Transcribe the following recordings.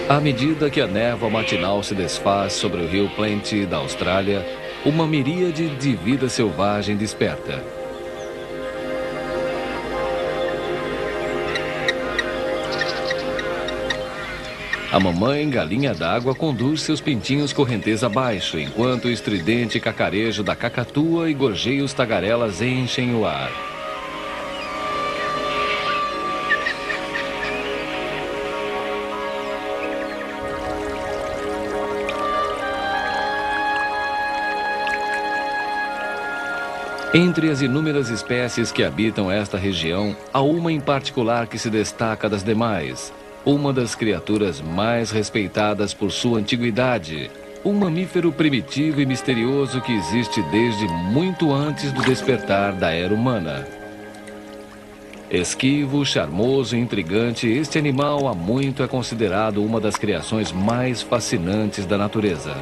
À medida que a névoa matinal se desfaz sobre o rio Plenty da Austrália, uma miríade de vida selvagem desperta. A mamãe galinha d'água conduz seus pintinhos correnteza abaixo, enquanto o estridente cacarejo da cacatua e gorjeios tagarelas enchem o ar. Entre as inúmeras espécies que habitam esta região, há uma em particular que se destaca das demais. Uma das criaturas mais respeitadas por sua antiguidade. Um mamífero primitivo e misterioso que existe desde muito antes do despertar da era humana. Esquivo, charmoso e intrigante, este animal há muito é considerado uma das criações mais fascinantes da natureza.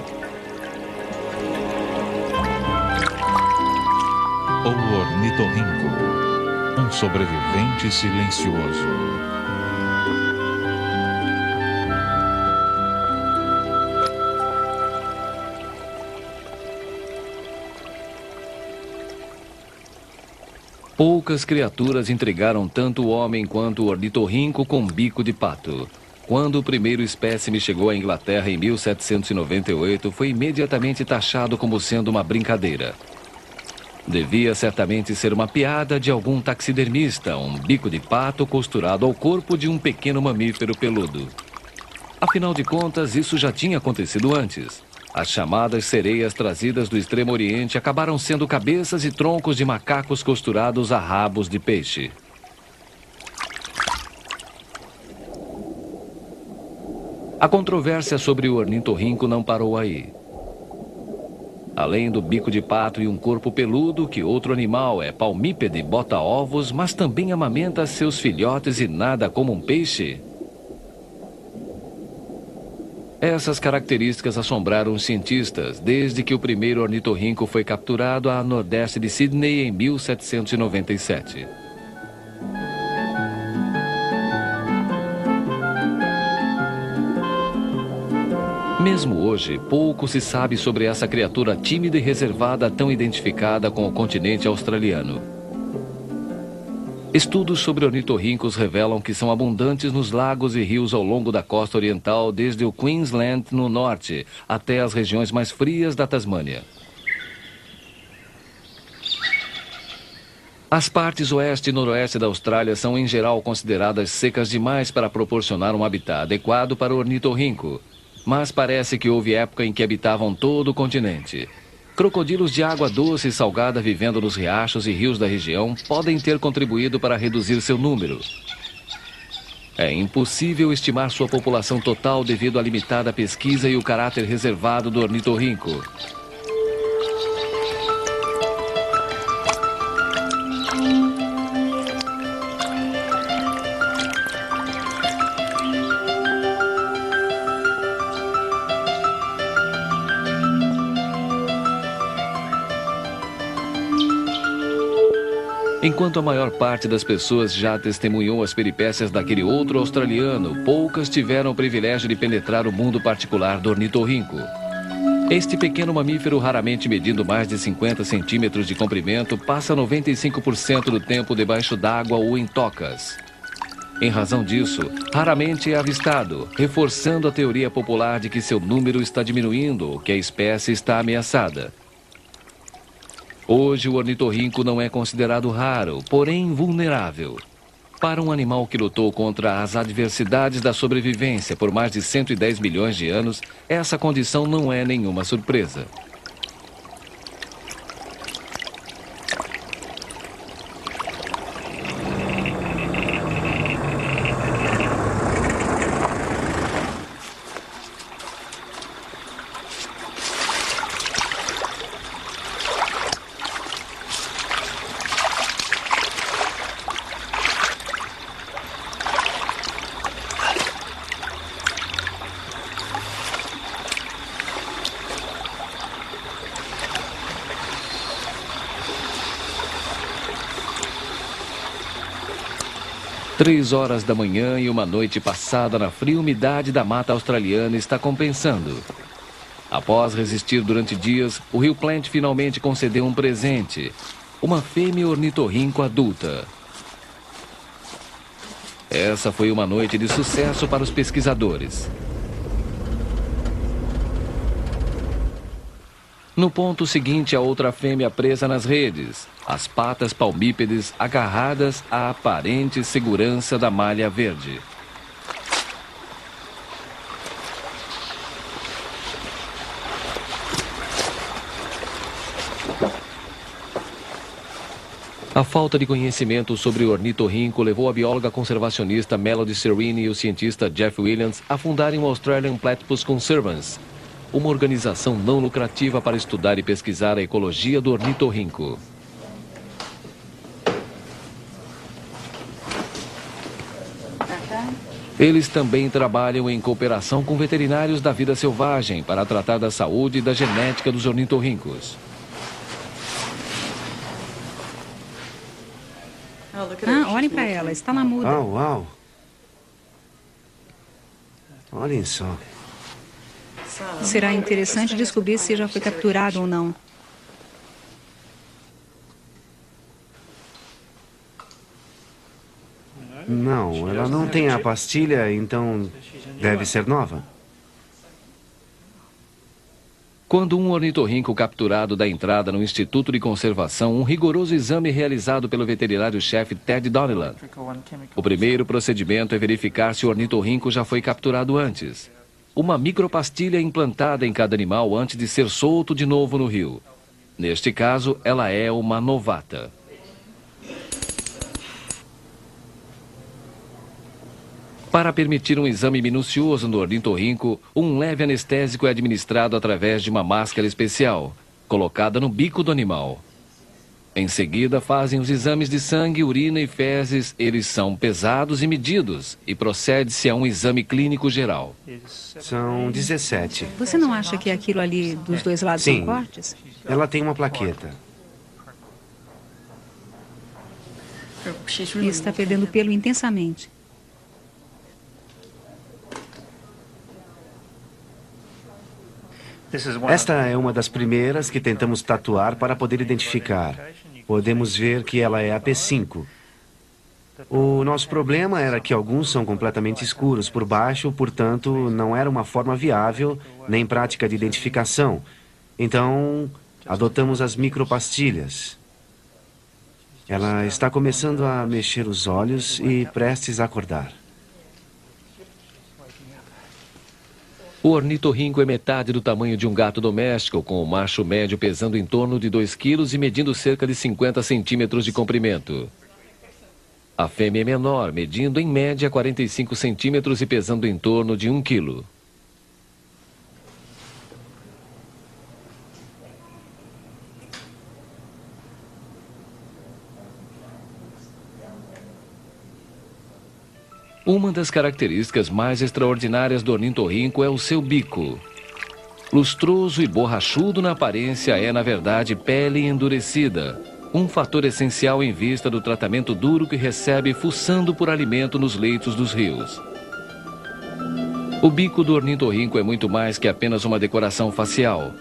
O ornitorrinco, um sobrevivente silencioso. Poucas criaturas intrigaram tanto o homem quanto o ornitorrinco com bico de pato. Quando o primeiro espécime chegou à Inglaterra em 1798, foi imediatamente taxado como sendo uma brincadeira. Devia certamente ser uma piada de algum taxidermista, um bico de pato costurado ao corpo de um pequeno mamífero peludo. Afinal de contas, isso já tinha acontecido antes. As chamadas sereias trazidas do Extremo Oriente acabaram sendo cabeças e troncos de macacos costurados a rabos de peixe. A controvérsia sobre o ornitorrinco não parou aí. Além do bico de pato e um corpo peludo, que outro animal é palmípede, bota ovos, mas também amamenta seus filhotes e nada como um peixe? Essas características assombraram os cientistas desde que o primeiro ornitorrinco foi capturado a nordeste de Sydney em 1797. Mesmo hoje, pouco se sabe sobre essa criatura tímida e reservada tão identificada com o continente australiano. Estudos sobre ornitorrincos revelam que são abundantes nos lagos e rios ao longo da costa oriental, desde o Queensland no norte até as regiões mais frias da Tasmânia. As partes oeste e noroeste da Austrália são em geral consideradas secas demais para proporcionar um habitat adequado para o ornitorrinco. Mas parece que houve época em que habitavam todo o continente. Crocodilos de água doce e salgada vivendo nos riachos e rios da região podem ter contribuído para reduzir seu número. É impossível estimar sua população total devido à limitada pesquisa e o caráter reservado do ornitorrinco. Enquanto a maior parte das pessoas já testemunhou as peripécias daquele outro australiano, poucas tiveram o privilégio de penetrar o mundo particular do ornitorrinco. Este pequeno mamífero, raramente medindo mais de 50 centímetros de comprimento, passa 95% do tempo debaixo d'água ou em tocas. Em razão disso, raramente é avistado, reforçando a teoria popular de que seu número está diminuindo ou que a espécie está ameaçada. Hoje, o ornitorrinco não é considerado raro, porém vulnerável. Para um animal que lutou contra as adversidades da sobrevivência por mais de 110 milhões de anos, essa condição não é nenhuma surpresa. 3 horas da manhã e uma noite passada na fria umidade da mata australiana está compensando. Após resistir durante dias, o Rio Plant finalmente concedeu um presente. Uma fêmea ornitorrinco adulta. Essa foi uma noite de sucesso para os pesquisadores. No ponto seguinte, a outra fêmea presa nas redes, as patas palmípedes agarradas à aparente segurança da malha verde. A falta de conhecimento sobre o ornitorrinco levou a bióloga conservacionista Melody Serene e o cientista Jeff Williams a fundarem o Australian Platypus Conservancy, uma organização não lucrativa para estudar e pesquisar a ecologia do ornitorrinco. Eles também trabalham em cooperação com veterinários da vida selvagem para tratar da saúde e da genética dos ornitorrincos. Olhem para ela, está na muda. Uau! Olhem só. Será interessante descobrir se já foi capturado ou não. Não, ela não tem a pastilha, então deve ser nova. Quando um ornitorrinco capturado dá entrada no Instituto de Conservação, um rigoroso exame realizado pelo veterinário-chefe Ted Donnellan. O primeiro procedimento é verificar se o ornitorrinco já foi capturado antes. Uma micropastilha implantada em cada animal antes de ser solto de novo no rio. Neste caso, ela é uma novata. Para permitir um exame minucioso no ornitorrinco, um leve anestésico é administrado através de uma máscara especial, colocada no bico do animal. Em seguida, fazem os exames de sangue, urina e fezes. Eles são pesados e medidos, e procede-se a um exame clínico geral. São 17. Você não acha que aquilo ali dos dois lados Sim. são cortes? Ela tem uma plaqueta. E está perdendo pelo intensamente. Esta é uma das primeiras que tentamos tatuar para poder identificar. Podemos ver que ela é a P5. O nosso problema era que alguns são completamente escuros por baixo, portanto, não era uma forma viável nem prática de identificação. Então, adotamos as micropastilhas. Ela está começando a mexer os olhos e prestes a acordar. O ornitorrinco é metade do tamanho de um gato doméstico, com o macho médio pesando em torno de 2 quilos e medindo cerca de 50 centímetros de comprimento. A fêmea é menor, medindo em média 45 centímetros e pesando em torno de 1 quilo. Uma das características mais extraordinárias do ornitorrinco é o seu bico. Lustroso e borrachudo na aparência é, na verdade, pele endurecida, um fator essencial em vista do tratamento duro que recebe fuçando por alimento nos leitos dos rios. O bico do ornitorrinco é muito mais que apenas uma decoração facial.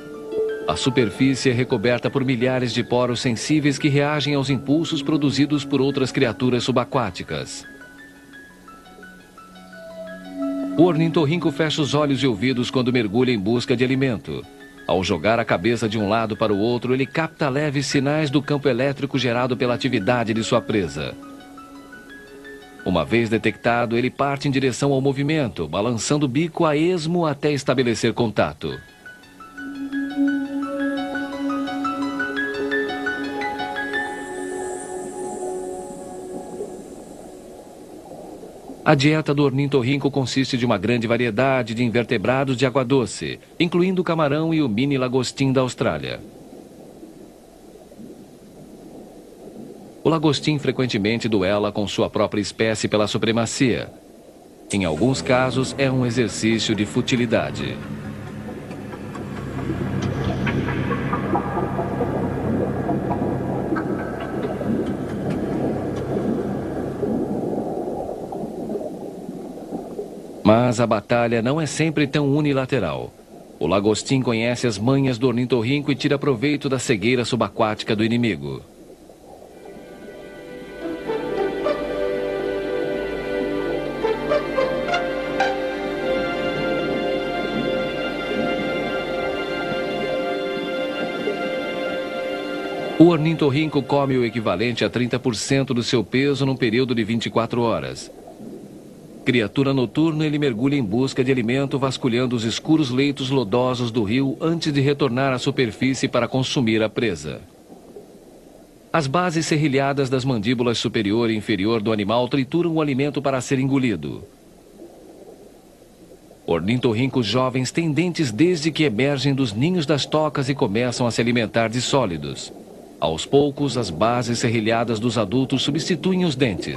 A superfície é recoberta por milhares de poros sensíveis que reagem aos impulsos produzidos por outras criaturas subaquáticas. O ornitorrinco fecha os olhos e ouvidos quando mergulha em busca de alimento. Ao jogar a cabeça de um lado para o outro, ele capta leves sinais do campo elétrico gerado pela atividade de sua presa. Uma vez detectado, ele parte em direção ao movimento, balançando o bico a esmo até estabelecer contato. A dieta do ornitorrinco consiste de uma grande variedade de invertebrados de água doce, incluindo o camarão e o mini lagostim da Austrália. O lagostim frequentemente duela com sua própria espécie pela supremacia. Em alguns casos, é um exercício de futilidade. Mas a batalha não é sempre tão unilateral. O lagostim conhece as manhas do ornitorrinco e tira proveito da cegueira subaquática do inimigo. O ornitorrinco come o equivalente a 30% do seu peso num período de 24 horas. Criatura noturna, ele mergulha em busca de alimento, vasculhando os escuros leitos lodosos do rio antes de retornar à superfície para consumir a presa. As bases serrilhadas das mandíbulas superior e inferior do animal trituram o alimento para ser engolido. Ornitorrincos jovens têm dentes desde que emergem dos ninhos das tocas e começam a se alimentar de sólidos. Aos poucos, as bases serrilhadas dos adultos substituem os dentes.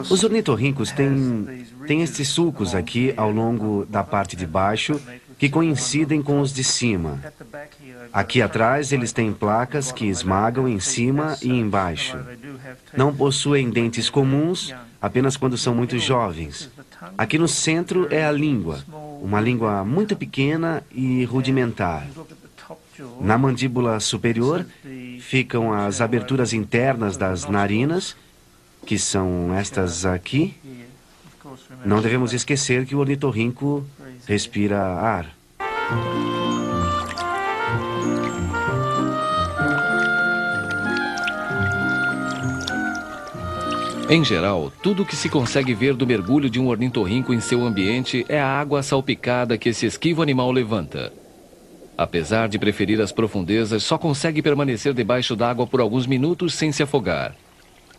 Os ornitorrincos têm estes sulcos aqui ao longo da parte de baixo que coincidem com os de cima. Aqui atrás eles têm placas que esmagam em cima e embaixo. Não possuem dentes comuns, apenas quando são muito jovens. Aqui no centro é a língua, uma língua muito pequena e rudimentar. Na mandíbula superior ficam as aberturas internas das narinas, que são estas aqui. Não devemos esquecer que o ornitorrinco respira ar. Em geral, tudo o que se consegue ver do mergulho de um ornitorrinco em seu ambiente é a água salpicada que esse esquivo animal levanta. Apesar de preferir as profundezas, só consegue permanecer debaixo d'água por alguns minutos sem se afogar.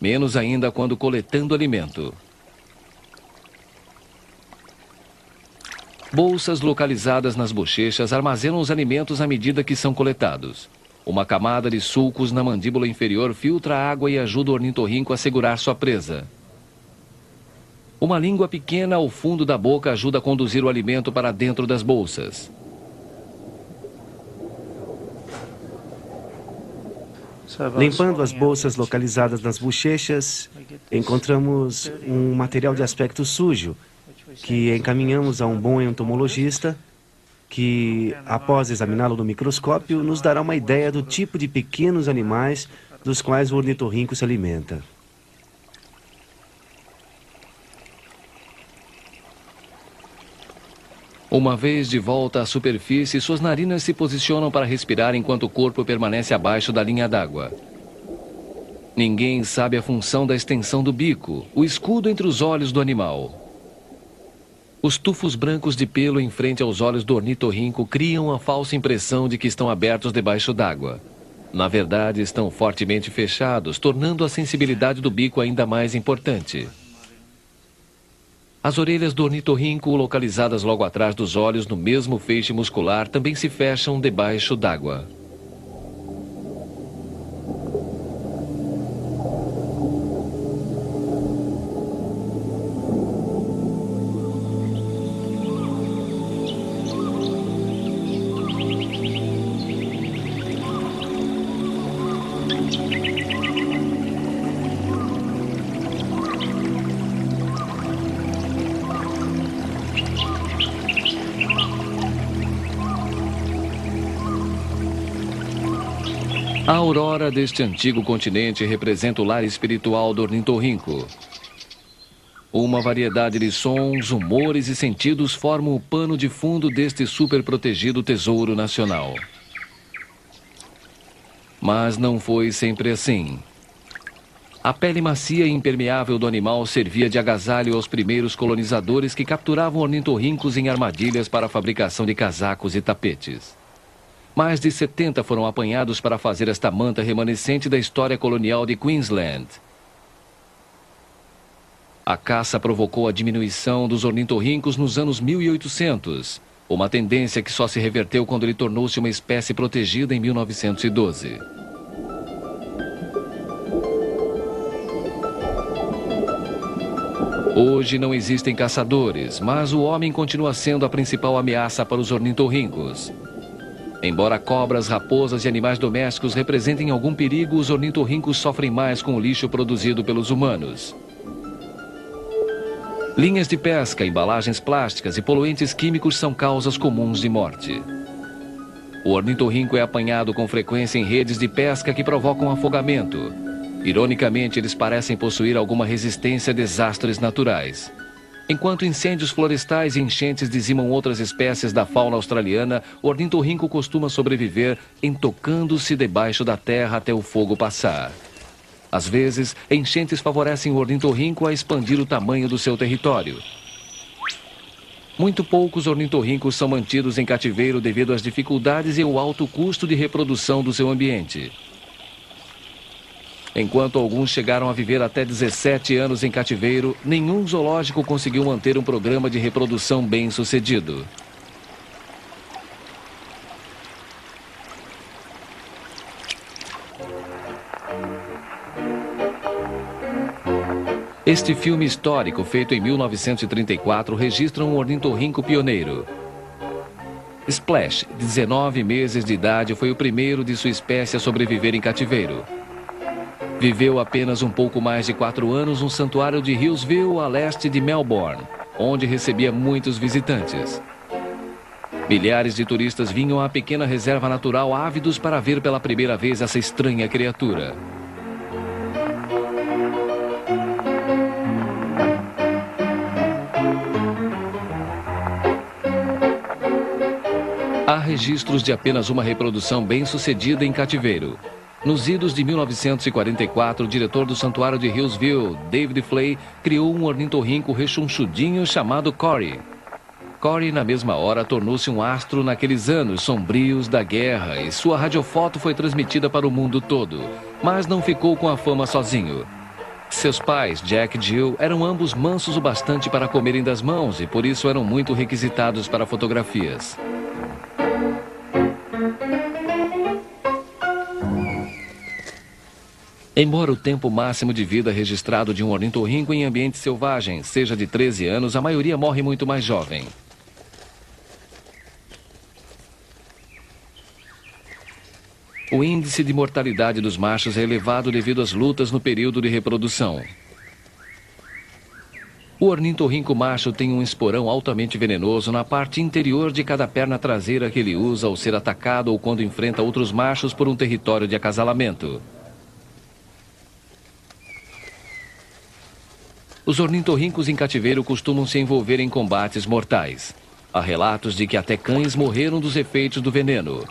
Menos ainda quando coletando alimento. Bolsas localizadas nas bochechas armazenam os alimentos à medida que são coletados. Uma camada de sulcos na mandíbula inferior filtra a água e ajuda o ornitorrinco a segurar sua presa. Uma língua pequena ao fundo da boca ajuda a conduzir o alimento para dentro das bolsas. Limpando as bolsas localizadas nas bochechas, encontramos um material de aspecto sujo, que encaminhamos a um bom entomologista, que, após examiná-lo no microscópio, nos dará uma ideia do tipo de pequenos animais dos quais o ornitorrinco se alimenta. Uma vez de volta à superfície, suas narinas se posicionam para respirar enquanto o corpo permanece abaixo da linha d'água. Ninguém sabe a função da extensão do bico, o escudo entre os olhos do animal. Os tufos brancos de pelo em frente aos olhos do ornitorrinco criam a falsa impressão de que estão abertos debaixo d'água. Na verdade, estão fortemente fechados, tornando a sensibilidade do bico ainda mais importante. As orelhas do ornitorrinco, localizadas logo atrás dos olhos no mesmo feixe muscular, também se fecham debaixo d'água. A aurora deste antigo continente representa o lar espiritual do ornitorrinco. Uma variedade de sons, humores e sentidos formam o pano de fundo deste superprotegido tesouro nacional. Mas não foi sempre assim. A pele macia e impermeável do animal servia de agasalho aos primeiros colonizadores que capturavam ornitorrincos em armadilhas para a fabricação de casacos e tapetes. Mais de 70 foram apanhados para fazer esta manta remanescente da história colonial de Queensland. A caça provocou a diminuição dos ornitorrincos nos anos 1800, uma tendência que só se reverteu quando ele tornou-se uma espécie protegida em 1912. Hoje não existem caçadores, mas o homem continua sendo a principal ameaça para os ornitorrincos. Embora cobras, raposas e animais domésticos representem algum perigo, os ornitorrincos sofrem mais com o lixo produzido pelos humanos. Linhas de pesca, embalagens plásticas e poluentes químicos são causas comuns de morte. O ornitorrinco é apanhado com frequência em redes de pesca que provocam afogamento. Ironicamente, eles parecem possuir alguma resistência a desastres naturais. Enquanto incêndios florestais e enchentes dizimam outras espécies da fauna australiana, o ornitorrinco costuma sobreviver entocando-se debaixo da terra até o fogo passar. Às vezes, enchentes favorecem o ornitorrinco a expandir o tamanho do seu território. Muito poucos ornitorrincos são mantidos em cativeiro devido às dificuldades e ao alto custo de reprodução do seu ambiente. Enquanto alguns chegaram a viver até 17 anos em cativeiro, nenhum zoológico conseguiu manter um programa de reprodução bem-sucedido. Este filme histórico, feito em 1934, registra um ornitorrinco pioneiro. Splash, de 19 meses de idade, foi o primeiro de sua espécie a sobreviver em cativeiro. Viveu apenas um pouco mais de 4 anos no santuário de Hillsville, a leste de Melbourne, onde recebia muitos visitantes. Milhares de turistas vinham à pequena reserva natural ávidos para ver pela primeira vez essa estranha criatura. Há registros de apenas uma reprodução bem-sucedida em cativeiro. Nos idos de 1944, o diretor do santuário de Hillsville, David Flay, criou um ornitorrinco rechonchudinho chamado Cory. Cory, na mesma hora, tornou-se um astro naqueles anos sombrios da guerra e sua radiofoto foi transmitida para o mundo todo, mas não ficou com a fama sozinho. Seus pais, Jack e Jill, eram ambos mansos o bastante para comerem das mãos e por isso eram muito requisitados para fotografias. Embora o tempo máximo de vida registrado de um ornitorrinco em ambiente selvagem seja de 13 anos, a maioria morre muito mais jovem. O índice de mortalidade dos machos é elevado devido às lutas no período de reprodução. O ornitorrinco macho tem um esporão altamente venenoso na parte interior de cada perna traseira que ele usa ao ser atacado ou quando enfrenta outros machos por um território de acasalamento. Os ornitorrincos em cativeiro costumam se envolver em combates mortais. Há relatos de que até cães morreram dos efeitos do veneno.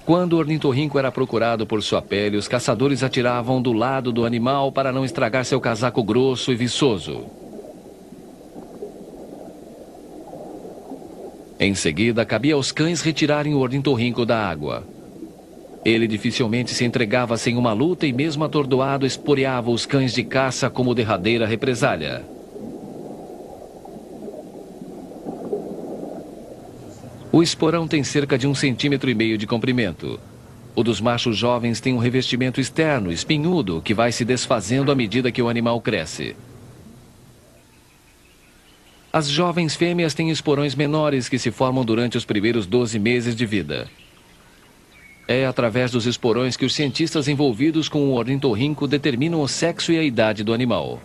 Quando o ornitorrinco era procurado por sua pele, os caçadores atiravam do lado do animal para não estragar seu casaco grosso e viçoso. Em seguida, cabia aos cães retirarem o ornitorrinco da água. Ele dificilmente se entregava sem uma luta e, mesmo atordoado, esporeava os cães de caça como derradeira represália. O esporão tem cerca de 1,5 cm de comprimento. O dos machos jovens tem um revestimento externo, espinhudo, que vai se desfazendo à medida que o animal cresce. As jovens fêmeas têm esporões menores que se formam durante os primeiros 12 meses de vida. É através dos esporões que os cientistas envolvidos com o ornitorrinco determinam o sexo e a idade do animal.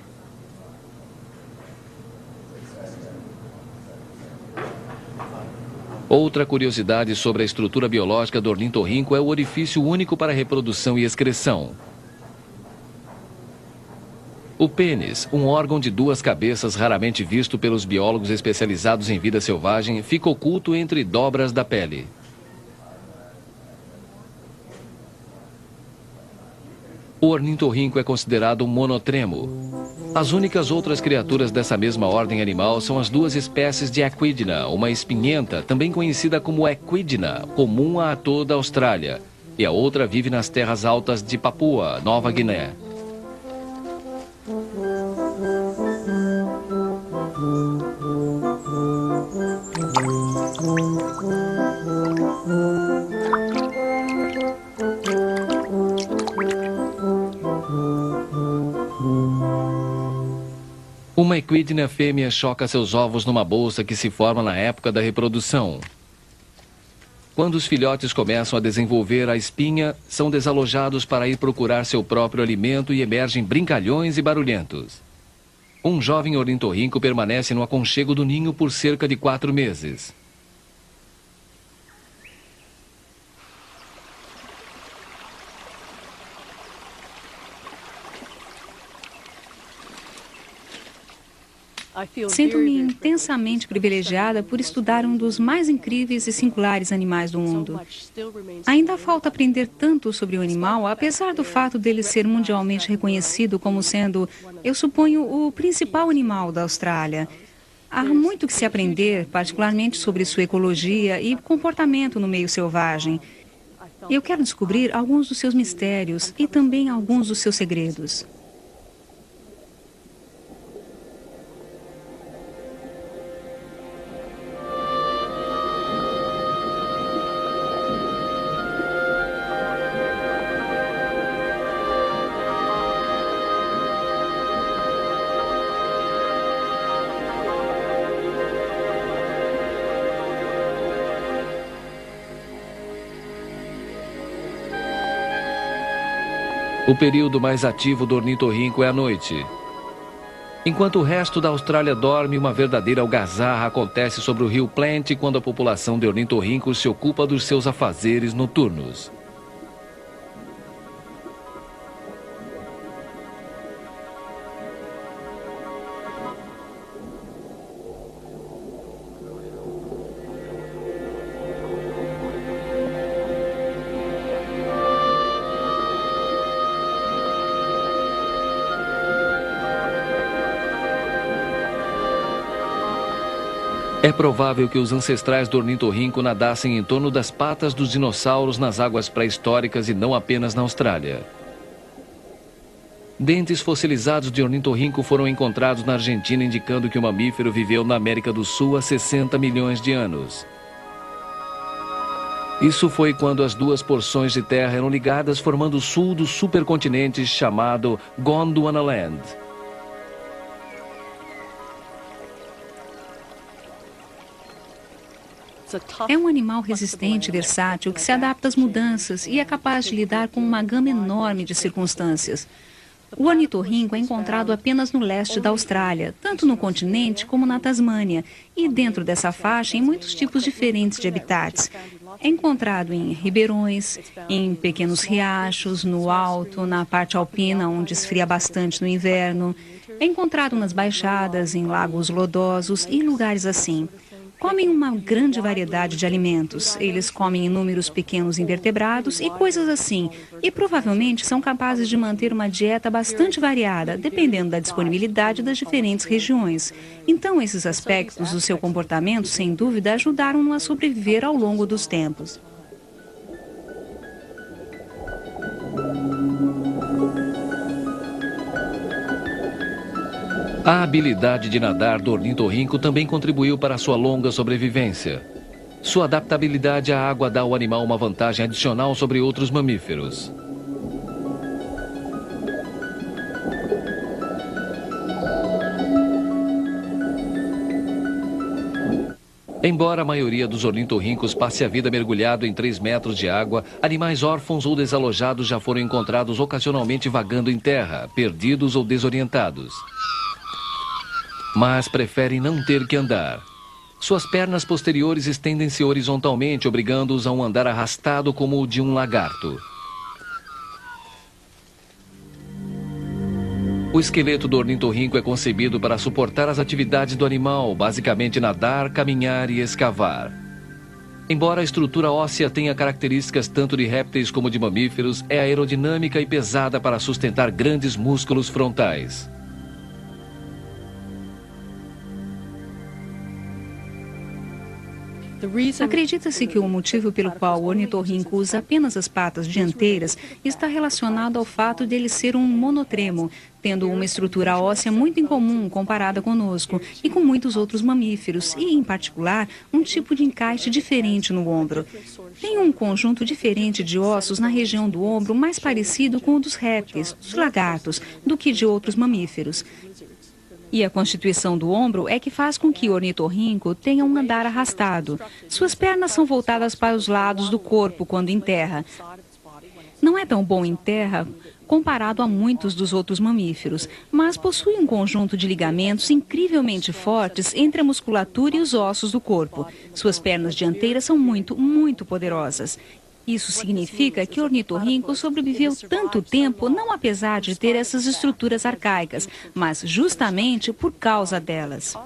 Outra curiosidade sobre a estrutura biológica do ornitorrinco é o orifício único para reprodução e excreção. O pênis, um órgão de 2 cabeças raramente visto pelos biólogos especializados em vida selvagem, fica oculto entre dobras da pele. O ornitorrinco é considerado um monotremo. As únicas outras criaturas dessa mesma ordem animal são as 2 espécies de equidna, uma espinhenta, também conhecida como equidna, comum a toda a Austrália, e a outra vive nas terras altas de Papua, Nova Guiné. Uma equidna fêmea choca seus ovos numa bolsa que se forma na época da reprodução. Quando os filhotes começam a desenvolver a espinha, são desalojados para ir procurar seu próprio alimento e emergem brincalhões e barulhentos. Um jovem ornitorrinco permanece no aconchego do ninho por cerca de 4 meses. Sinto-me intensamente privilegiada por estudar um dos mais incríveis e singulares animais do mundo. Ainda falta aprender tanto sobre o animal, apesar do fato dele ser mundialmente reconhecido como sendo, eu suponho, o principal animal da Austrália. Há muito que se aprender, particularmente sobre sua ecologia e comportamento no meio selvagem. Eu quero descobrir alguns dos seus mistérios e também alguns dos seus segredos. O período mais ativo do ornitorrinco é a noite. Enquanto o resto da Austrália dorme, uma verdadeira algazarra acontece sobre o rio Plenty quando a população de ornitorrincos se ocupa dos seus afazeres noturnos. É provável que os ancestrais do ornitorrinco nadassem em torno das patas dos dinossauros nas águas pré-históricas e não apenas na Austrália. Dentes fossilizados de ornitorrinco foram encontrados na Argentina, indicando que o mamífero viveu na América do Sul há 60 milhões de anos. Isso foi quando as duas porções de terra eram ligadas, formando o sul do supercontinente chamado Gondwanaland. É um animal resistente e versátil que se adapta às mudanças e é capaz de lidar com uma gama enorme de circunstâncias. O ornitorrinco é encontrado apenas no leste da Austrália, tanto no continente como na Tasmânia, e dentro dessa faixa em muitos tipos diferentes de habitats. É encontrado em ribeirões, em pequenos riachos, no alto, na parte alpina, onde esfria bastante no inverno. É encontrado nas baixadas, em lagos lodosos e lugares assim. Comem uma grande variedade de alimentos. Eles comem inúmeros pequenos invertebrados e coisas assim. E provavelmente são capazes de manter uma dieta bastante variada, dependendo da disponibilidade das diferentes regiões. Então, esses aspectos do seu comportamento, sem dúvida, ajudaram-no a sobreviver ao longo dos tempos. A habilidade de nadar do ornitorrinco também contribuiu para sua longa sobrevivência. Sua adaptabilidade à água dá ao animal uma vantagem adicional sobre outros mamíferos. Embora a maioria dos ornitorrincos passe a vida mergulhado em 3 metros de água, animais órfãos ou desalojados já foram encontrados ocasionalmente vagando em terra, perdidos ou desorientados. Mas preferem não ter que andar. Suas pernas posteriores estendem-se horizontalmente, obrigando-os a um andar arrastado como o de um lagarto. O esqueleto do ornitorrinco é concebido para suportar as atividades do animal, basicamente nadar, caminhar e escavar. Embora a estrutura óssea tenha características tanto de répteis como de mamíferos, é aerodinâmica e pesada para sustentar grandes músculos frontais. Acredita-se que o motivo pelo qual o ornitorrinco usa apenas as patas dianteiras está relacionado ao fato de ele ser um monotremo, tendo uma estrutura óssea muito incomum comparada conosco e com muitos outros mamíferos, e, em particular, um tipo de encaixe diferente no ombro. Tem um conjunto diferente de ossos na região do ombro mais parecido com o dos répteis, dos lagartos, do que de outros mamíferos. E a constituição do ombro é que faz com que o ornitorrinco tenha um andar arrastado. Suas pernas são voltadas para os lados do corpo quando em terra. Não é tão bom em terra comparado a muitos dos outros mamíferos, mas possui um conjunto de ligamentos incrivelmente fortes entre a musculatura e os ossos do corpo. Suas pernas dianteiras são muito poderosas. Isso significa que o ornitorrinco sobreviveu tanto tempo não apesar de ter essas estruturas arcaicas, mas justamente por causa delas.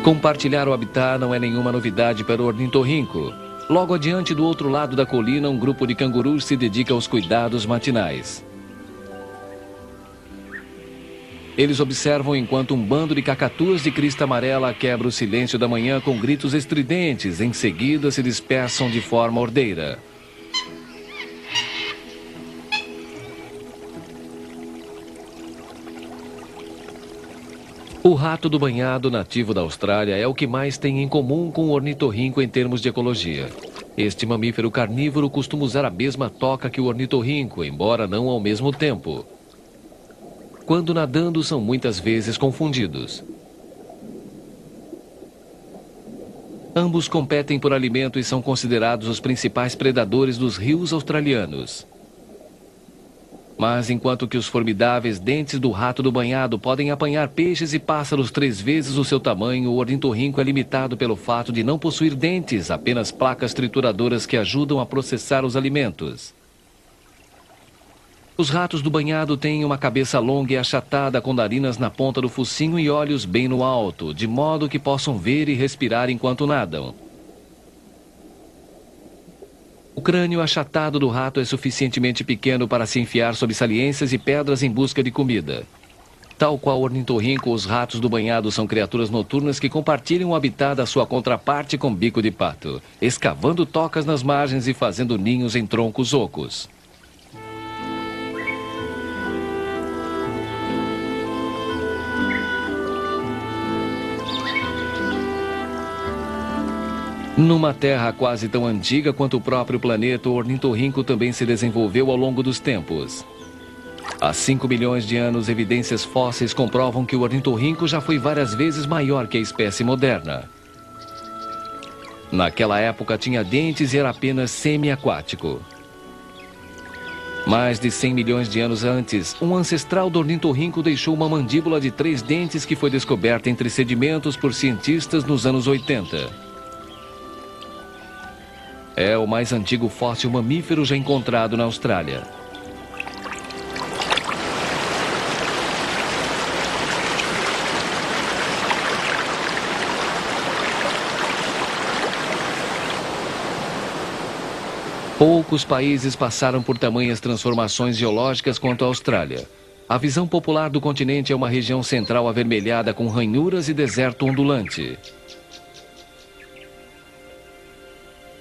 Compartilhar o habitat não é nenhuma novidade para o ornitorrinco. Logo adiante, do outro lado da colina, um grupo de cangurus se dedica aos cuidados matinais. Eles observam enquanto um bando de cacatuas de crista amarela quebra o silêncio da manhã com gritos estridentes. Em seguida, se dispersam de forma ordeira. O rato do banhado nativo da Austrália é o que mais tem em comum com o ornitorrinco em termos de ecologia. Este mamífero carnívoro costuma usar a mesma toca que o ornitorrinco, embora não ao mesmo tempo. Quando nadando, são muitas vezes confundidos. Ambos competem por alimento e são considerados os principais predadores dos rios australianos. Mas enquanto que os formidáveis dentes do rato do banhado podem apanhar peixes e pássaros 3 vezes o seu tamanho, o ornitorrinco é limitado pelo fato de não possuir dentes, apenas placas trituradoras que ajudam a processar os alimentos. Os ratos do banhado têm uma cabeça longa e achatada com narinas na ponta do focinho e olhos bem no alto, de modo que possam ver e respirar enquanto nadam. O crânio achatado do rato é suficientemente pequeno para se enfiar sob saliências e pedras em busca de comida. Tal qual o ornitorrinco, os ratos do banhado são criaturas noturnas que compartilham o habitat da sua contraparte com bico de pato, escavando tocas nas margens e fazendo ninhos em troncos ocos. Numa terra quase tão antiga quanto o próprio planeta, o ornitorrinco também se desenvolveu ao longo dos tempos. Há 5 milhões de anos, evidências fósseis comprovam que o ornitorrinco já foi várias vezes maior que a espécie moderna. Naquela época tinha dentes e era apenas semi-aquático. Mais de 100 milhões de anos antes, um ancestral do ornitorrinco deixou uma mandíbula de 3 dentes que foi descoberta entre sedimentos por cientistas nos anos 80. É o mais antigo fóssil mamífero já encontrado na Austrália. Poucos países passaram por tamanhas transformações geológicas quanto a Austrália. A visão popular do continente é uma região central avermelhada com ranhuras e deserto ondulante.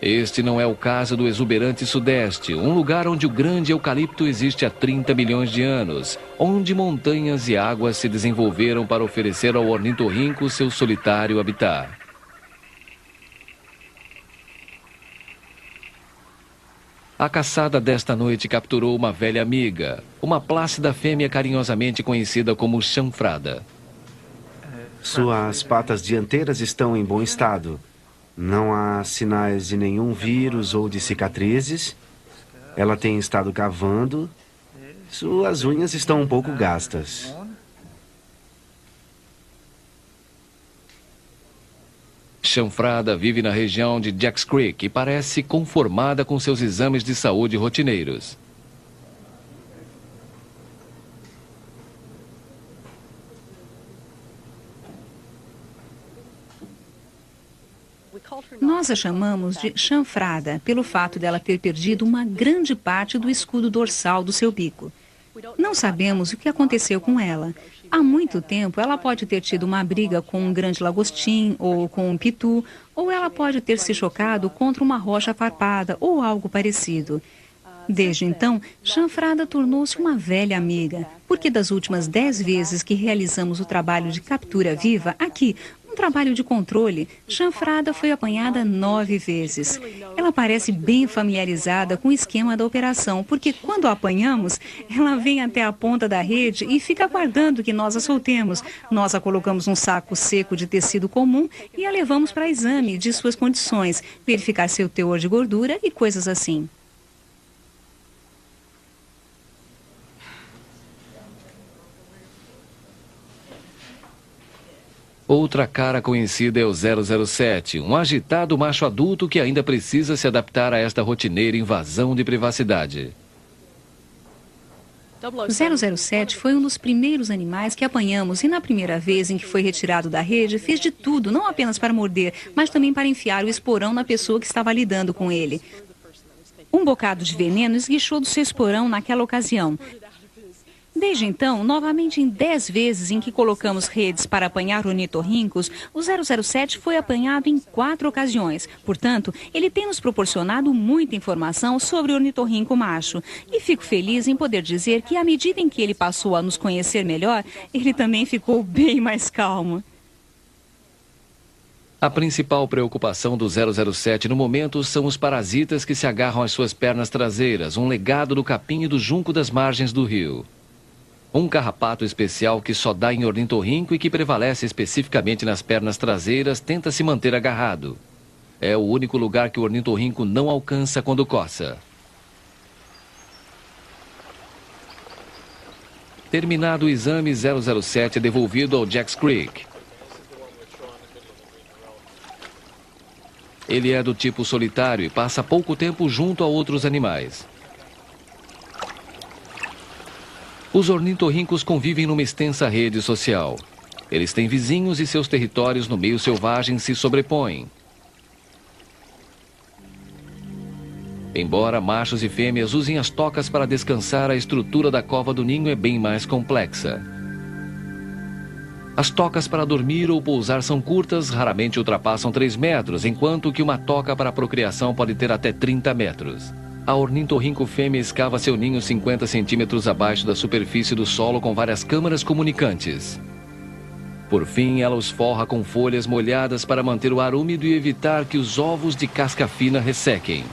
Este não é o caso do exuberante Sudeste, um lugar onde o grande eucalipto existe há 30 milhões de anos, onde montanhas e águas se desenvolveram para oferecer ao ornitorrinco seu solitário habitat. A caçada desta noite capturou uma velha amiga, uma plácida fêmea carinhosamente conhecida como chanfrada. Suas patas dianteiras estão em bom estado. Não há sinais de nenhum vírus ou de cicatrizes. Ela tem estado cavando. Suas unhas estão um pouco gastas. Chanfrada vive na região de Jacks Creek e parece conformada com seus exames de saúde rotineiros. Nós a chamamos de chanfrada, pelo fato dela ter perdido uma grande parte do escudo dorsal do seu bico. Não sabemos o que aconteceu com ela. Há muito tempo, ela pode ter tido uma briga com um grande lagostim ou com um pitu, ou ela pode ter se chocado contra uma rocha farpada ou algo parecido. Desde então, Chanfrada tornou-se uma velha amiga, porque das últimas 10 vezes que realizamos o trabalho de captura viva aqui, um trabalho de controle, Chanfrada foi apanhada 9 vezes. Ela parece bem familiarizada com o esquema da operação, porque quando a apanhamos, ela vem até a ponta da rede e fica aguardando que nós a soltemos. Nós a colocamos num saco seco de tecido comum e a levamos para exame de suas condições, verificar seu teor de gordura e coisas assim. Outra cara conhecida é o 007, um agitado macho adulto que ainda precisa se adaptar a esta rotineira invasão de privacidade. O 007 foi um dos primeiros animais que apanhamos e na primeira vez em que foi retirado da rede, fez de tudo, não apenas para morder, mas também para enfiar o esporão na pessoa que estava lidando com ele. Um bocado de veneno esguichou do seu esporão naquela ocasião. Desde então, novamente em 10 vezes em que colocamos redes para apanhar ornitorrincos, o 007 foi apanhado em 4 ocasiões. Portanto, ele tem nos proporcionado muita informação sobre o ornitorrinco macho. E fico feliz em poder dizer que, à medida em que ele passou a nos conhecer melhor, ele também ficou bem mais calmo. A principal preocupação do 007 no momento são os parasitas que se agarram às suas pernas traseiras, um legado do capim e do junco das margens do rio. Um carrapato especial que só dá em ornitorrinco e que prevalece especificamente nas pernas traseiras tenta se manter agarrado. É o único lugar que o ornitorrinco não alcança quando coça. Terminado o exame, 007 é devolvido ao Jacks Creek. Ele é do tipo solitário e passa pouco tempo junto a outros animais. Os ornitorrincos convivem numa extensa rede social. Eles têm vizinhos e seus territórios no meio selvagem se sobrepõem. Embora machos e fêmeas usem as tocas para descansar, a estrutura da cova do ninho é bem mais complexa. As tocas para dormir ou pousar são curtas, raramente ultrapassam 3 metros, enquanto que uma toca para procriação pode ter até 30 metros. A ornitorrinco fêmea escava seu ninho 50 centímetros abaixo da superfície do solo com várias câmaras comunicantes. Por fim, ela os forra com folhas molhadas para manter o ar úmido e evitar que os ovos de casca fina ressequem.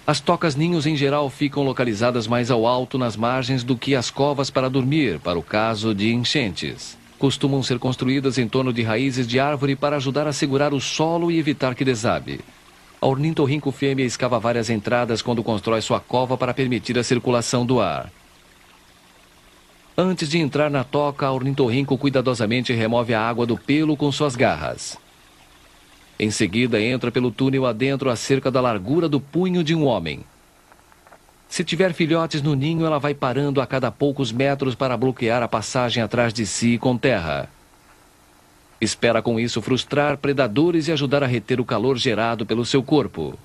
As tocas-ninhos em geral ficam localizadas mais ao alto nas margens do que as covas para dormir, para o caso de enchentes. Costumam ser construídas em torno de raízes de árvore para ajudar a segurar o solo e evitar que desabe. A ornitorrinco fêmea escava várias entradas quando constrói sua cova para permitir a circulação do ar. Antes de entrar na toca, a ornitorrinco cuidadosamente remove a água do pelo com suas garras. Em seguida, entra pelo túnel adentro a cerca da largura do punho de um homem. Se tiver filhotes no ninho, ela vai parando a cada poucos metros para bloquear a passagem atrás de si com terra. Espera com isso frustrar predadores e ajudar a reter o calor gerado pelo seu corpo.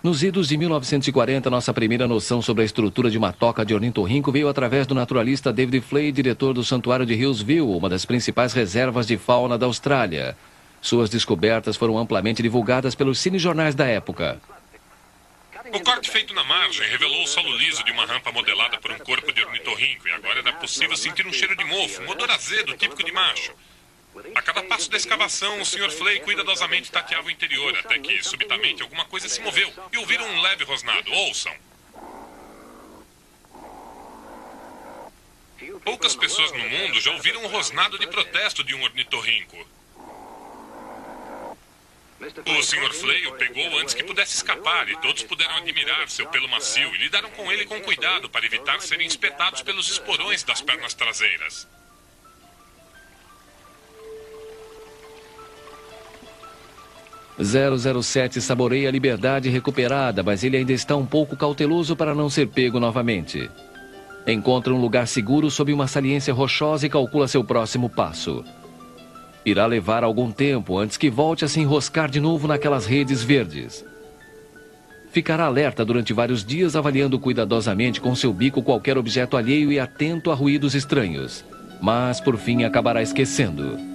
Nos idos de 1940, nossa primeira noção sobre a estrutura de uma toca de ornitorrinco veio através do naturalista David Flay, diretor do Santuário de Hillsville, uma das principais reservas de fauna da Austrália. Suas descobertas foram amplamente divulgadas pelos cinejornais da época. O corte feito na margem revelou o solo liso de uma rampa modelada por um corpo de ornitorrinco e agora era possível sentir um cheiro de mofo, um odor azedo típico de macho. A cada passo da escavação, o Sr. Flay cuidadosamente tateava o interior, até que, subitamente, alguma coisa se moveu e ouviram um leve rosnado. Ouçam! Poucas pessoas no mundo já ouviram um rosnado de protesto de um ornitorrinco. O Sr. Flay o pegou antes que pudesse escapar e todos puderam admirar seu pelo macio e lidaram com ele com cuidado para evitar serem espetados pelos esporões das pernas traseiras. .007 saboreia a liberdade recuperada, mas ele ainda está um pouco cauteloso para não ser pego novamente. Encontra um lugar seguro sob uma saliência rochosa e calcula seu próximo passo. Irá levar algum tempo antes que volte a se enroscar de novo naquelas redes verdes. Ficará alerta durante vários dias, avaliando cuidadosamente com seu bico qualquer objeto alheio e atento a ruídos estranhos. Mas, por fim, acabará esquecendo.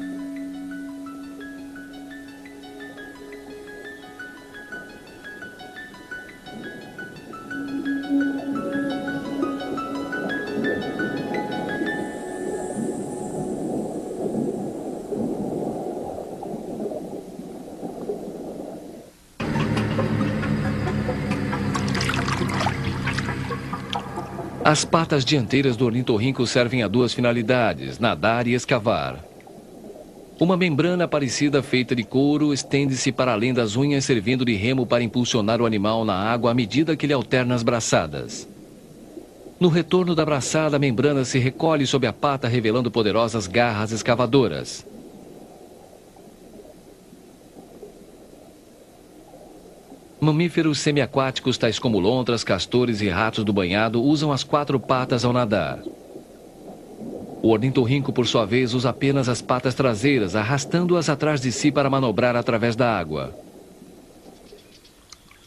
As patas dianteiras do ornitorrinco servem a duas finalidades: nadar e escavar. Uma membrana parecida feita de couro estende-se para além das unhas, servindo de remo para impulsionar o animal na água à medida que ele alterna as braçadas. No retorno da braçada, a membrana se recolhe sob a pata, revelando poderosas garras escavadoras. Mamíferos semiaquáticos, tais como lontras, castores e ratos do banhado, usam as quatro patas ao nadar. O ornitorrinco, por sua vez, usa apenas as patas traseiras, arrastando-as atrás de si para manobrar através da água.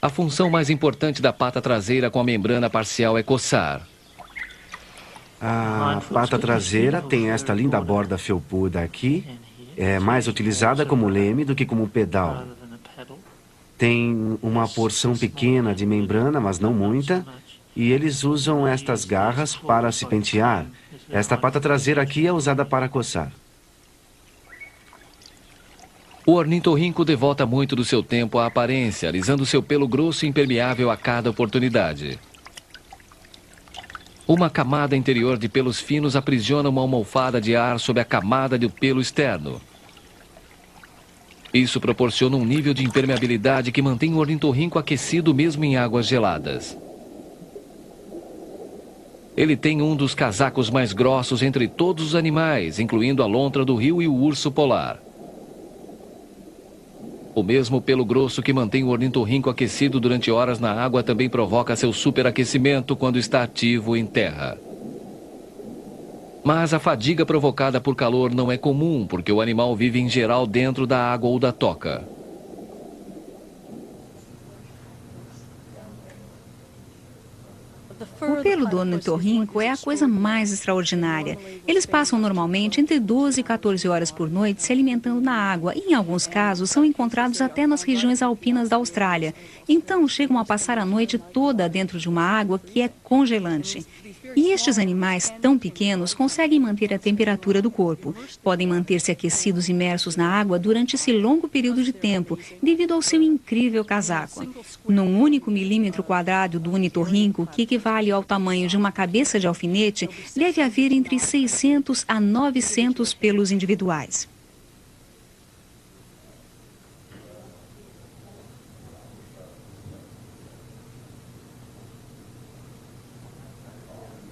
A função mais importante da pata traseira com a membrana parcial é coçar. A pata traseira tem esta linda borda felpuda aqui. É mais utilizada como leme do que como pedal. Tem uma porção pequena de membrana, mas não muita, e eles usam estas garras para se pentear. Esta pata traseira aqui é usada para coçar. O ornitorrinco devota muito do seu tempo à aparência, alisando seu pelo grosso e impermeável a cada oportunidade. Uma camada interior de pelos finos aprisiona uma almofada de ar sob a camada de pelo externo. Isso proporciona um nível de impermeabilidade que mantém o ornitorrinco aquecido mesmo em águas geladas. Ele tem um dos casacos mais grossos entre todos os animais, incluindo a lontra do rio e o urso polar. O mesmo pelo grosso que mantém o ornitorrinco aquecido durante horas na água também provoca seu superaquecimento quando está ativo em terra. Mas a fadiga provocada por calor não é comum, porque o animal vive em geral dentro da água ou da toca. O pelo do ornitorrinco é a coisa mais extraordinária. Eles passam normalmente entre 12 e 14 horas por noite se alimentando na água e, em alguns casos, são encontrados até nas regiões alpinas da Austrália. Então, chegam a passar a noite toda dentro de uma água que é congelante. E estes animais tão pequenos conseguem manter a temperatura do corpo. Podem manter-se aquecidos imersos na água durante esse longo período de tempo, devido ao seu incrível casaco. Num único milímetro quadrado do ornitorrinco, que equivale ao tamanho de uma cabeça de alfinete, deve haver entre 600 a 900 pelos individuais.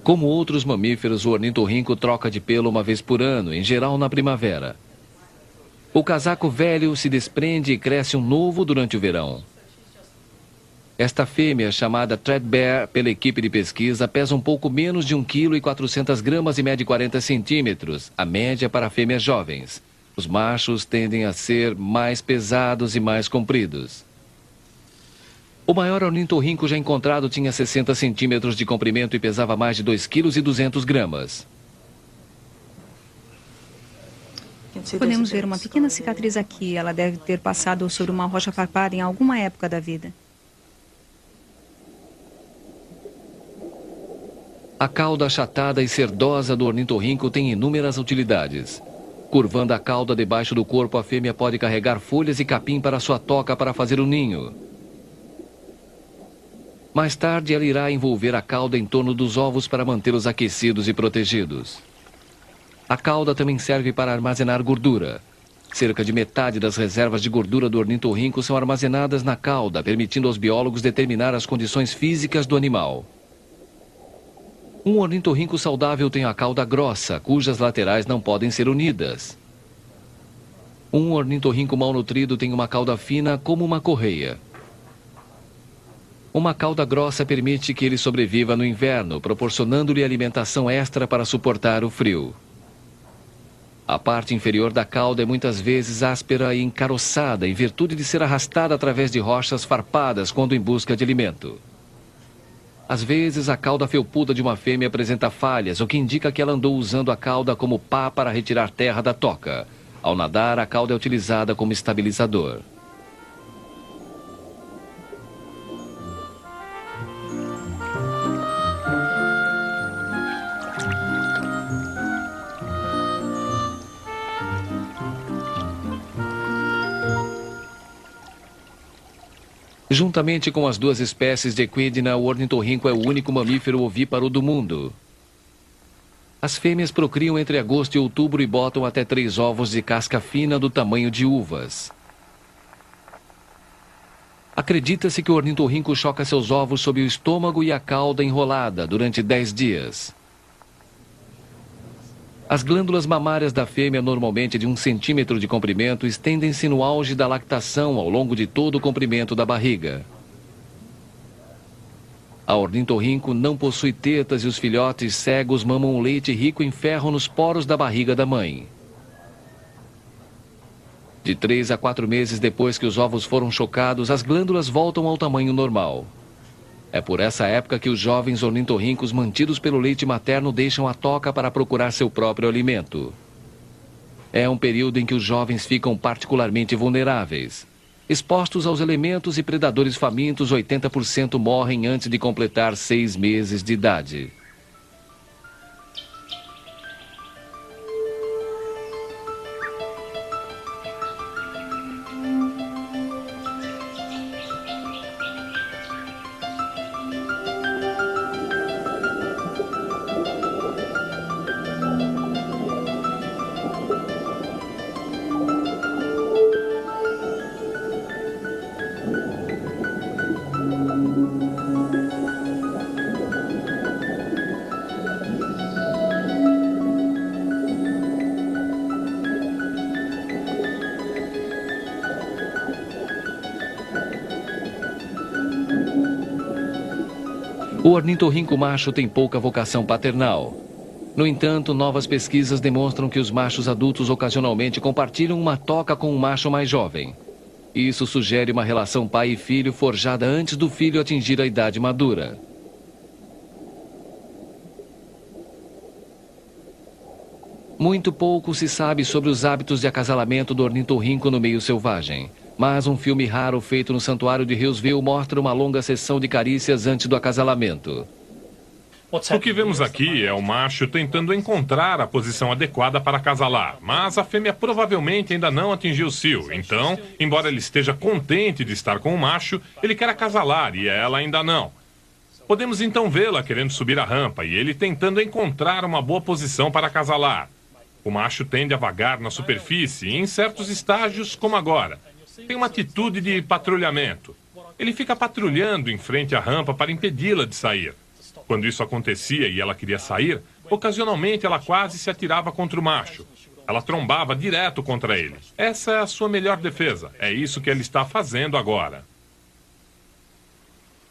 Como outros mamíferos, o ornitorrinco troca de pelo uma vez por ano, em geral na primavera. O casaco velho se desprende e cresce um novo durante o verão. Esta fêmea, chamada Threadbare pela equipe de pesquisa, pesa um pouco menos de 1,4 kg e mede 40 centímetros, a média para fêmeas jovens. Os machos tendem a ser mais pesados e mais compridos. O maior ornitorrinco já encontrado tinha 60 centímetros de comprimento e pesava mais de 2,2 kg. Podemos ver uma pequena cicatriz aqui. Ela deve ter passado sobre uma rocha farpada em alguma época da vida. A cauda achatada e cerdosa do ornitorrinco tem inúmeras utilidades. Curvando a cauda debaixo do corpo, a fêmea pode carregar folhas e capim para sua toca para fazer o ninho. Mais tarde, ela irá envolver a cauda em torno dos ovos para mantê-los aquecidos e protegidos. A cauda também serve para armazenar gordura. Cerca de metade das reservas de gordura do ornitorrinco são armazenadas na cauda, permitindo aos biólogos determinar as condições físicas do animal. Um ornitorrinco saudável tem a cauda grossa, cujas laterais não podem ser unidas. Um ornitorrinco mal nutrido tem uma cauda fina como uma correia. Uma cauda grossa permite que ele sobreviva no inverno, proporcionando-lhe alimentação extra para suportar o frio. A parte inferior da cauda é muitas vezes áspera e encaroçada, em virtude de ser arrastada através de rochas farpadas quando em busca de alimento. Às vezes, a cauda felpuda de uma fêmea apresenta falhas, o que indica que ela andou usando a cauda como pá para retirar terra da toca. Ao nadar, a cauda é utilizada como estabilizador. Juntamente com as duas espécies de equidna, o ornitorrinco é o único mamífero ovíparo do mundo. As fêmeas procriam entre agosto e outubro e botam até 3 ovos de casca fina do tamanho de uvas. Acredita-se que o ornitorrinco choca seus ovos sob o estômago e a cauda enrolada durante 10 dias. As glândulas mamárias da fêmea, normalmente de 1 centímetro de comprimento, estendem-se no auge da lactação ao longo de todo o comprimento da barriga. A ornitorrinco não possui tetas e os filhotes cegos mamam um leite rico em ferro nos poros da barriga da mãe. De 3 a 4 meses depois que os ovos foram chocados, as glândulas voltam ao tamanho normal. É por essa época que os jovens ornitorrincos mantidos pelo leite materno deixam a toca para procurar seu próprio alimento. É um período em que os jovens ficam particularmente vulneráveis. Expostos aos elementos e predadores famintos, 80% morrem antes de completar 6 meses de idade. O ornitorrinco macho tem pouca vocação paternal. No entanto, novas pesquisas demonstram que os machos adultos ocasionalmente compartilham uma toca com um macho mais jovem. Isso sugere uma relação pai e filho forjada antes do filho atingir a idade madura. Muito pouco se sabe sobre os hábitos de acasalamento do ornitorrinco no meio selvagem. Mas um filme raro feito no santuário de Hillsville mostra uma longa sessão de carícias antes do acasalamento. O que vemos aqui é o macho tentando encontrar a posição adequada para acasalar, mas a fêmea provavelmente ainda não atingiu o cio. Então, embora ele esteja contente de estar com o macho, ele quer acasalar e ela ainda não. Podemos então vê-la querendo subir a rampa e ele tentando encontrar uma boa posição para acasalar. O macho tende a vagar na superfície em certos estágios, como agora. Tem uma atitude de patrulhamento. Ele fica patrulhando em frente à rampa para impedi-la de sair. Quando isso acontecia e ela queria sair, ocasionalmente ela quase se atirava contra o macho. Ela trombava direto contra ele. Essa é a sua melhor defesa. É isso que ele está fazendo agora.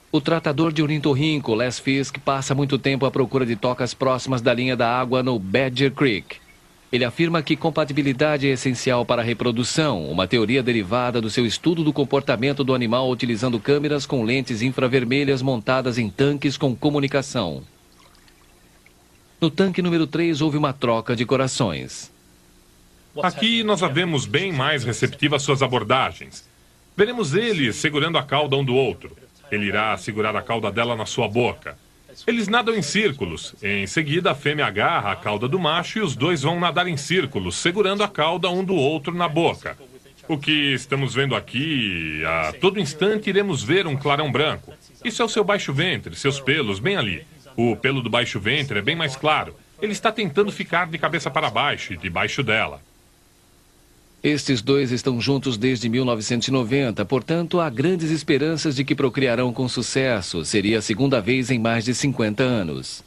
O tratador de ornitorrinco, Les Fisk, passa muito tempo à procura de tocas próximas da linha da água no Badger Creek. Ele afirma que compatibilidade é essencial para a reprodução, uma teoria derivada do seu estudo do comportamento do animal utilizando câmeras com lentes infravermelhas montadas em tanques com comunicação. No tanque número 3 houve uma troca de corações. Aqui nós a vemos bem mais receptiva às suas abordagens. Veremos ele segurando a cauda um do outro. Ele irá segurar a cauda dela na sua boca. Eles nadam em círculos. Em seguida, a fêmea agarra a cauda do macho e os dois vão nadar em círculos, segurando a cauda um do outro na boca. O que estamos vendo aqui, a todo instante iremos ver um clarão branco. Isso é o seu baixo ventre, seus pelos, bem ali. O pelo do baixo ventre é bem mais claro. Ele está tentando ficar de cabeça para baixo e debaixo dela. Estes dois estão juntos desde 1990, portanto, há grandes esperanças de que procriarão com sucesso. Seria a segunda vez em mais de 50 anos.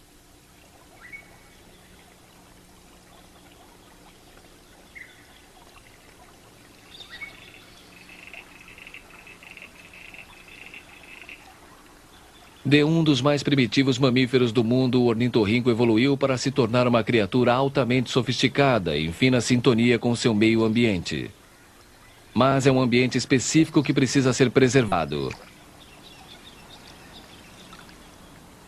De um dos mais primitivos mamíferos do mundo, o ornitorrinco evoluiu para se tornar uma criatura altamente sofisticada, em fina sintonia com seu meio ambiente. Mas é um ambiente específico que precisa ser preservado.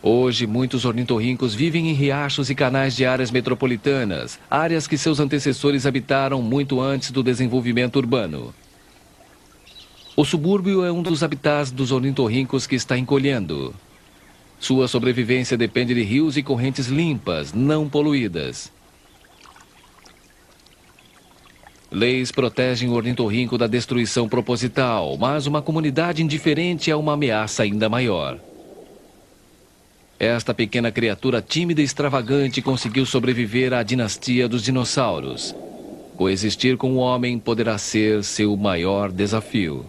Hoje, muitos ornitorrincos vivem em riachos e canais de áreas metropolitanas, áreas que seus antecessores habitaram muito antes do desenvolvimento urbano. O subúrbio é um dos habitats dos ornitorrincos que está encolhendo. Sua sobrevivência depende de rios e correntes limpas, não poluídas. Leis protegem o ornitorrinco da destruição proposital, mas uma comunidade indiferente é uma ameaça ainda maior. Esta pequena criatura tímida e extravagante conseguiu sobreviver à dinastia dos dinossauros. Coexistir com o homem poderá ser seu maior desafio.